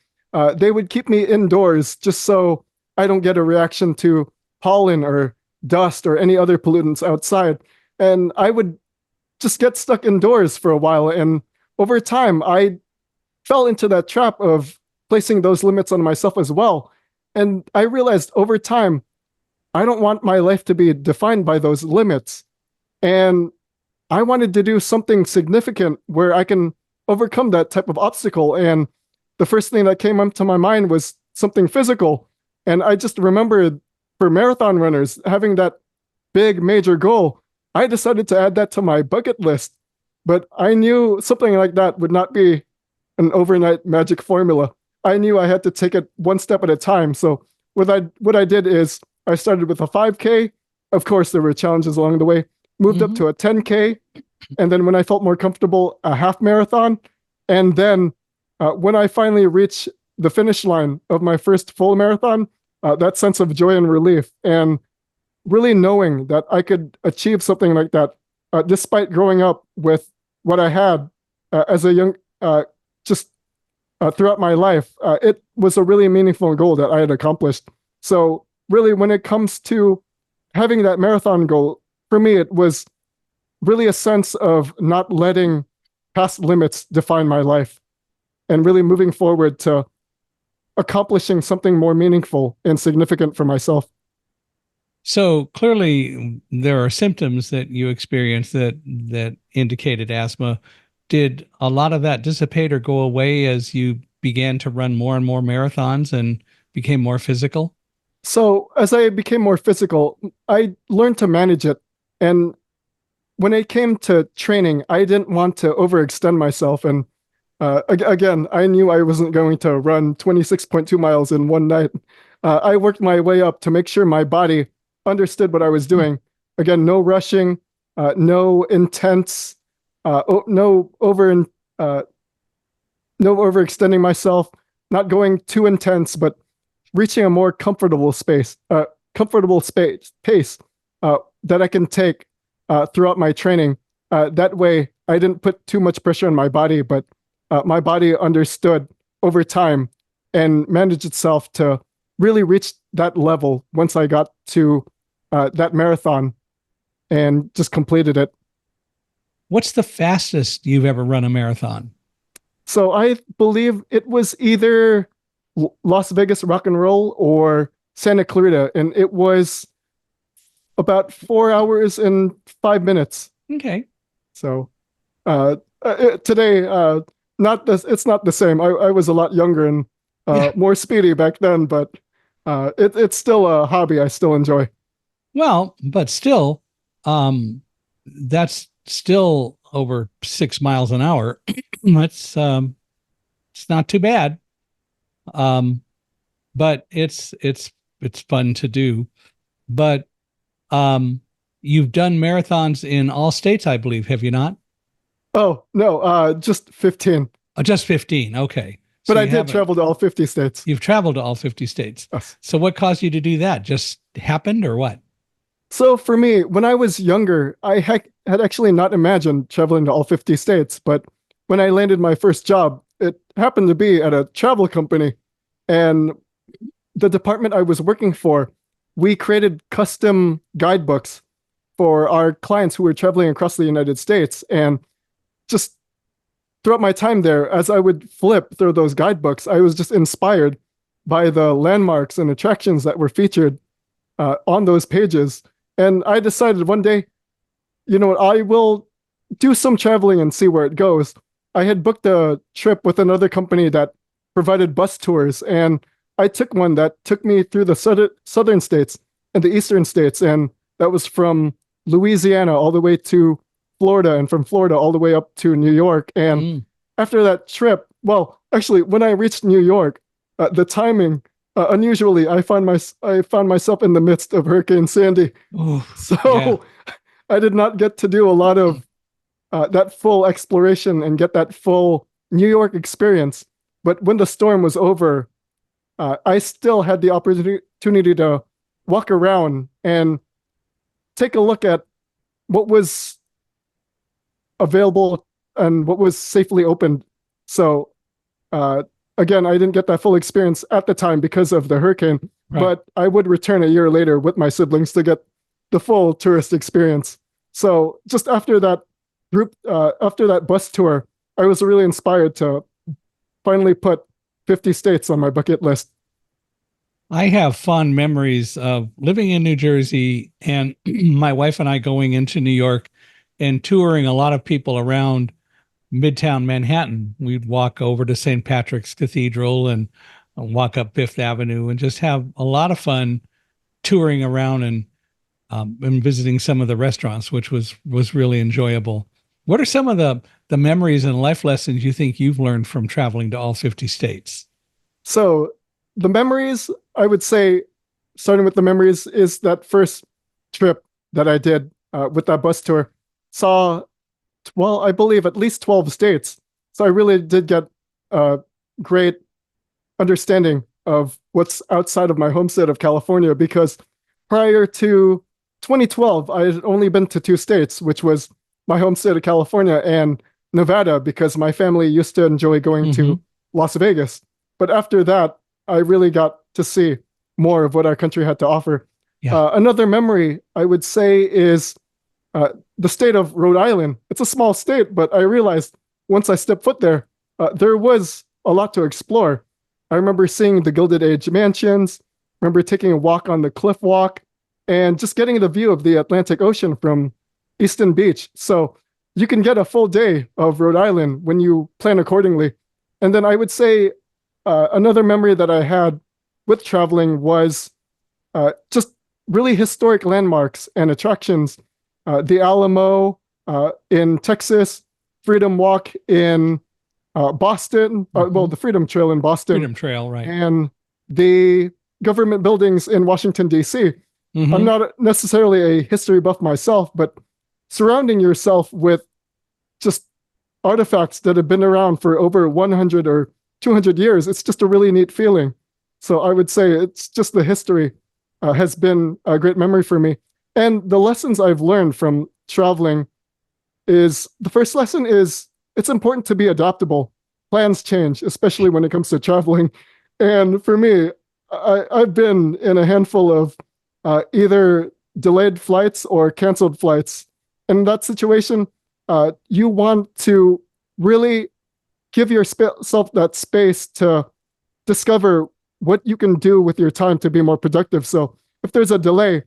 They would keep me indoors just so I don't get a reaction to pollen or dust or any other pollutants outside. And I would just get stuck indoors for a while. And over time, I fell into that trap of placing those limits on myself as well. And I realized over time, I don't want my life to be defined by those limits. And I wanted to do something significant where I can overcome that type of obstacle. And the first thing that came up to my mind was something physical. And I just remember for marathon runners having that big major goal, I decided to add that to my bucket list. But I knew something like that would not be an overnight magic formula. I knew I had to take it one step at a time. So what I did is I started with a 5K. Of course, there were challenges along the way. Moved up to a 10K. And then when I felt more comfortable, a half marathon. And then when I finally reached the finish line of my first full marathon, that sense of joy and relief, and really knowing that I could achieve something like that, despite growing up with what I had as a young, just throughout my life, it was a really meaningful goal that I had accomplished. So really, when it comes to having that marathon goal, for me, it was really a sense of not letting past limits define my life and really moving forward to accomplishing something more meaningful and significant for myself. So clearly there are symptoms that you experienced that indicated asthma. Did a lot of that dissipate or go away as you began to run more and more marathons and became more physical? So as I became more physical, I learned to manage it. And when it came to training, I didn't want to overextend myself. And again, I knew I wasn't going to run 26.2 miles in one night. I worked my way up to make sure my body understood what I was doing. Again, no rushing, no intense, no no overextending myself, not going too intense, but reaching a more comfortable space pace that I can take throughout my training. That way, I didn't put too much pressure on my body, but my body understood over time and managed itself to really reach that level once I got to that marathon and just completed it. What's the fastest you've ever run a marathon? So I believe it was either Las Vegas Rock and Roll or Santa Clarita, and it was about 4 hours and 5 minutes. Okay. So today, not this. It's not the same. I was a lot younger and more speedy back then, but it's still a hobby I still enjoy. Well, but still, that's still over 6 miles an hour. That's it's not too bad. But it's fun to do. But you've done marathons in all states, I believe, have you not? Oh no, just 15. Oh, just 15. Okay. So But I you did travel to all 50 states. You've traveled to all 50 states. Yes. So what caused you to do that? Just happened or what? So for me, when I was younger, I had actually not imagined traveling to all 50 states. But when I landed my first job, it happened to be at a travel company. And the department I was working for, we created custom guidebooks for our clients who were traveling across the United States. And just throughout my time there, as I would flip through those guidebooks, I was just inspired by the landmarks and attractions that were featured on those pages. And I decided one day, you know what, I will do some traveling and see where it goes. I had booked a trip with another company that provided bus tours, and I took one that took me through the southern states and the eastern states, and that was from Louisiana all the way to Florida, and from Florida all the way up to New York. And after that trip, well, actually, when I reached New York, the timing, unusually, I found myself in the midst of Hurricane Sandy. Ooh, So yeah. I did not get to do a lot of that full exploration and get that full New York experience. But when the storm was over, I still had the opportunity to walk around and take a look at what was available and what was safely opened. So again, I didn't get that full experience at the time because of the hurricane, Right. but I would return a year later with my siblings to get the full tourist experience. So just after that after that bus tour, I was really inspired to finally put 50 states on my bucket list. I have fond memories of living in New Jersey and my wife and I going into New York and touring a lot of people around Midtown Manhattan. We'd walk over to St. Patrick's Cathedral and walk up Fifth Avenue and just have a lot of fun touring around and visiting some of the restaurants, which was really enjoyable. What are some of the memories and life lessons you think you've learned from traveling to all 50 states? So the memories, I would say, starting with the memories, is that first trip that I did with that bus tour. Saw, well, I believe at least 12 states. So I really did get a great understanding of what's outside of my home state of California, because prior to 2012, I had only been to two states, which was my home state of California and Nevada, because my family used to enjoy going to Las Vegas. But after that, I really got to see more of what our country had to offer. Yeah. Another memory I would say is the state of Rhode Island. It's a small state, but I realized once I stepped foot there, there was a lot to explore. I remember seeing the Gilded Age mansions, remember taking a walk on the Cliff Walk, and just getting the view of the Atlantic Ocean from Easton Beach. So you can get a full day of Rhode Island when you plan accordingly. And then I would say another memory that I had with traveling was just really historic landmarks and attractions. The Alamo, in Texas, Freedom Walk in Boston, well, the Freedom Trail in Boston, Freedom Trail, right? and the government buildings in Washington, D.C. I'm not necessarily a history buff myself, but surrounding yourself with just artifacts that have been around for over 100 or 200 years, it's just a really neat feeling. So I would say it's just the history has been a great memory for me. And the lessons I've learned from traveling is the first lesson is it's important to be adaptable. Plans change, especially when it comes to traveling. And for me, I've been in a handful of either delayed flights or canceled flights. In that situation, you want to really give yourself that space to discover what you can do with your time to be more productive. So if there's a delay,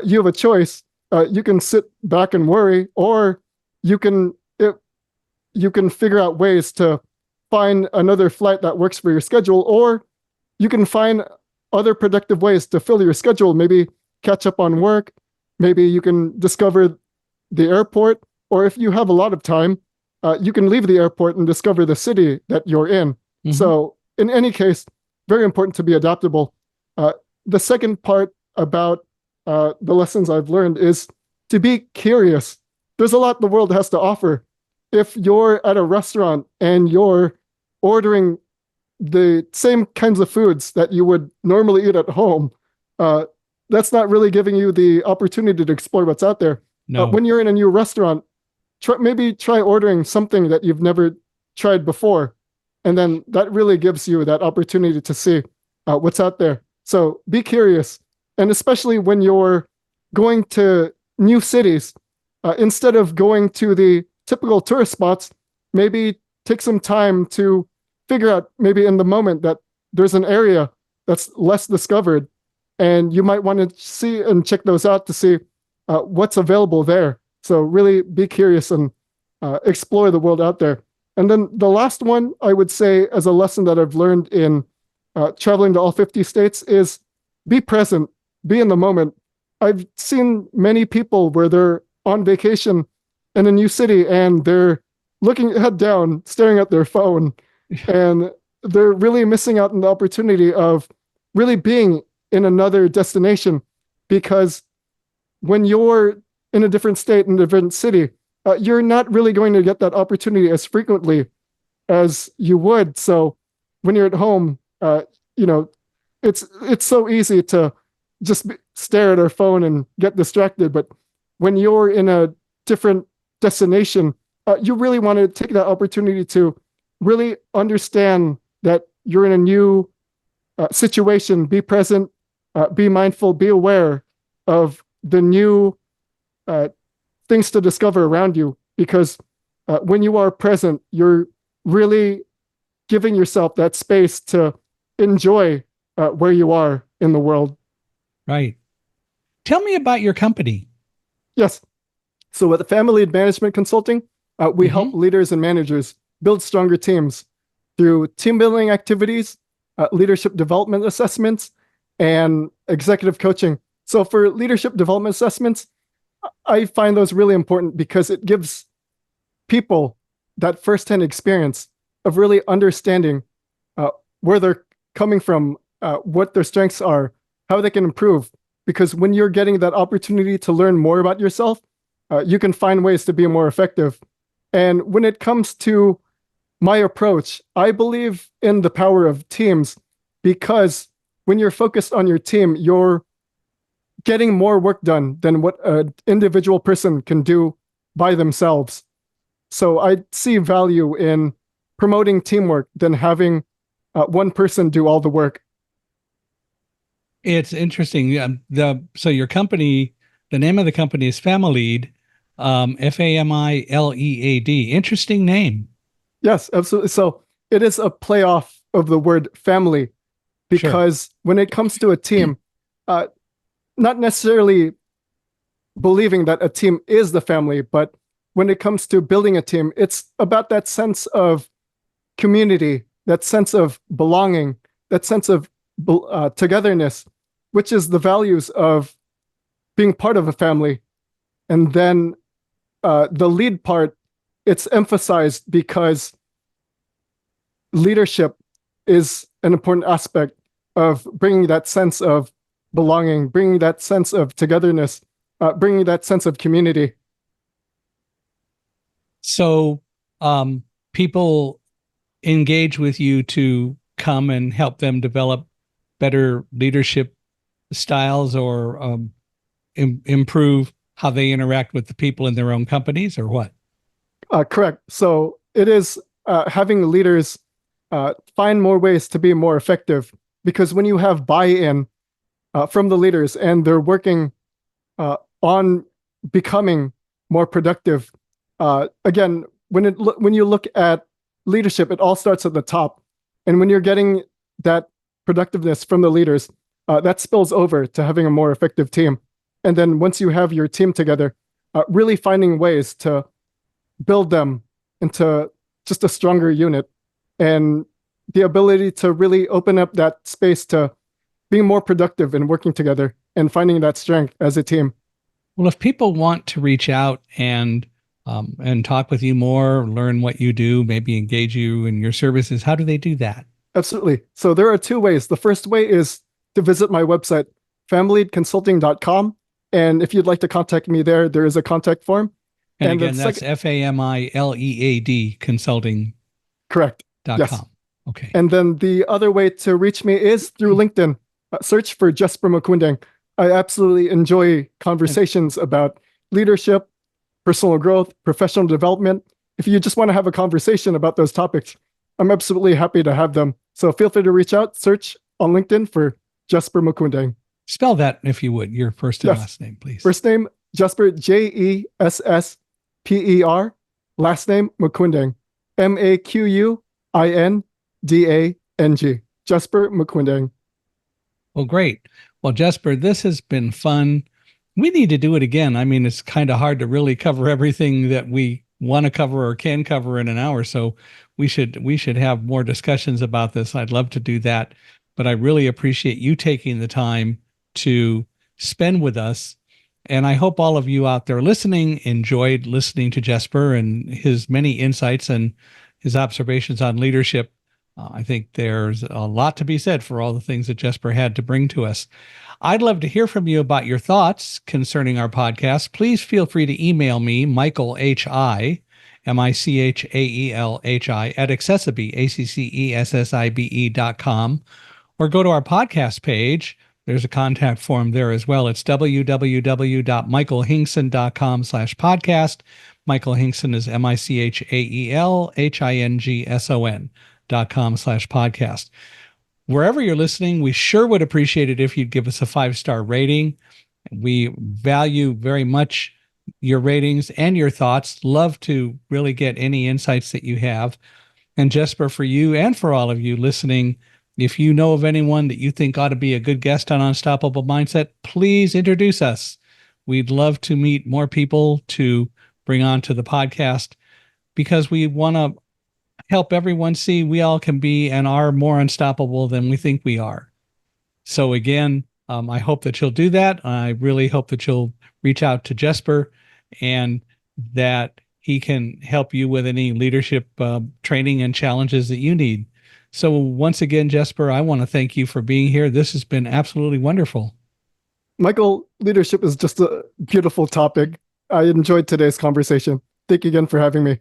you have a choice. You can sit back and worry, or you can figure out ways to find another flight that works for your schedule, or you can find other productive ways to fill your schedule. Maybe catch up on work. Maybe you can discover the airport, or if you have a lot of time, you can leave the airport and discover the city that you're in. So in any case, very important to be adaptable. The second part about the lessons I've learned is to be curious. There's a lot the world has to offer. If you're at a restaurant and you're ordering the same kinds of foods that you would normally eat at home, that's not really giving you the opportunity to explore what's out there. No. When you're in a new restaurant, maybe try ordering something that you've never tried before. And then that really gives you that opportunity to see what's out there. So be curious. And especially when you're going to new cities, instead of going to the typical tourist spots, maybe take some time to figure out, maybe in the moment, that there's an area that's less discovered. And you might want to see and check those out to see what's available there. So really be curious and explore the world out there. And then the last one I would say as a lesson that I've learned in traveling to all 50 states is be present, be in the moment. I've seen many people where they're on vacation in a new city and they're looking head down, staring at their phone, and they're really missing out on the opportunity of really being in another destination. Because when you're in a different state, in a different city, you're not really going to get that opportunity as frequently as you would. So when you're at home, it's so easy to just stare at our phone and get distracted. But when you're in a different destination, you really want to take that opportunity to really understand that you're in a new situation. Be present, be mindful, be aware of the new things to discover around you. Because when you are present, you're really giving yourself that space to enjoy where you are in the world. Right. Tell me about your company. Yes. So with FamiLEAD Management Consulting, we help leaders and managers build stronger teams through team building activities, leadership development assessments, and executive coaching. So for leadership development assessments, I find those really important because it gives people that firsthand experience of really understanding where they're coming from, what their strengths are, how they can improve. Because when you're getting that opportunity to learn more about yourself, you can find ways to be more effective. And when it comes to my approach, I believe in the power of teams, because when you're focused on your team, you're getting more work done than what an individual person can do by themselves. So I see value in promoting teamwork than having one person do all the work. It's interesting. So your company, the name of the company is FamiLEAD, FamiLEAD. Interesting name. Yes, absolutely. So it is a playoff of the word family, because when it comes to a team, not necessarily believing that a team is the family, but when it comes to building a team, it's about that sense of community, that sense of belonging, that sense of togetherness, which is the values of being part of a family. And then the lead part, it's emphasized because leadership is an important aspect of bringing that sense of belonging, bringing that sense of togetherness, bringing that sense of community. So people engage with you to come and help them develop better leadership styles or improve how they interact with the people in their own companies, or what? Correct. So it is having leaders find more ways to be more effective, because when you have buy-in from the leaders and they're working on becoming more productive, again, when you look at leadership, it all starts at the top. And when you're getting that productiveness from the leaders, that spills over to having a more effective team. And then once you have your team together, really finding ways to build them into just a stronger unit, and the ability to really open up that space to being more productive and working together and finding that strength as a team. Well, if people want to reach out and talk with you more, learn what you do, maybe engage you in your services, how do they do that? Absolutely. So there are two ways. The first way is to visit my website, famileadconsulting.com. And if you'd like to contact me there, there is a contact form. And again, that's FamiLEAD consulting.com. Correct. Yes. Okay. And then the other way to reach me is through LinkedIn. Search for Jessper Maquindang. I absolutely enjoy conversations about leadership, personal growth, professional development. If you just want to have a conversation about those topics, I'm absolutely happy to have them. So feel free to reach out, search on LinkedIn for Jessper Maquindang. Spell that, if you would, your first and last name, please. First name, Jessper, Jessper. Last name, Maquindang, Maquindang. Jessper Maquindang. Well, great. Well, Jessper, this has been fun. We need to do it again. I mean, it's kind of hard to really cover everything that we want to cover or can cover in an hour. So we should have more discussions about this. I'd love to do that. But I really appreciate you taking the time to spend with us. And I hope all of you out there listening enjoyed listening to Jessper and his many insights and his observations on leadership. I think there's a lot to be said for all the things that Jessper had to bring to us. I'd love to hear from you about your thoughts concerning our podcast. Please feel free to email me, Michael H.I., Michaelhi, at accessibe, accessibe.com, or go to our podcast page. There's a contact form there as well. It's www.michaelhingson.com/podcast. Michael Hingson is MichaelHingson.com/podcast. Wherever you're listening, we sure would appreciate it if you'd give us a 5-star rating. We value very much your ratings and your thoughts. Love to really get any insights that you have. And Jessper, for you and for all of you listening, if you know of anyone that you think ought to be a good guest on Unstoppable Mindset, please introduce us. We'd love to meet more people to bring on to the podcast, because we want to help everyone see we all can be and are more unstoppable than we think we are. So again, I hope that you'll do that. I really hope that you'll reach out to Jessper and that he can help you with any leadership training and challenges that you need. So once again, Jessper, I want to thank you for being here. This has been absolutely wonderful. Michael, leadership is just a beautiful topic. I enjoyed today's conversation. Thank you again for having me.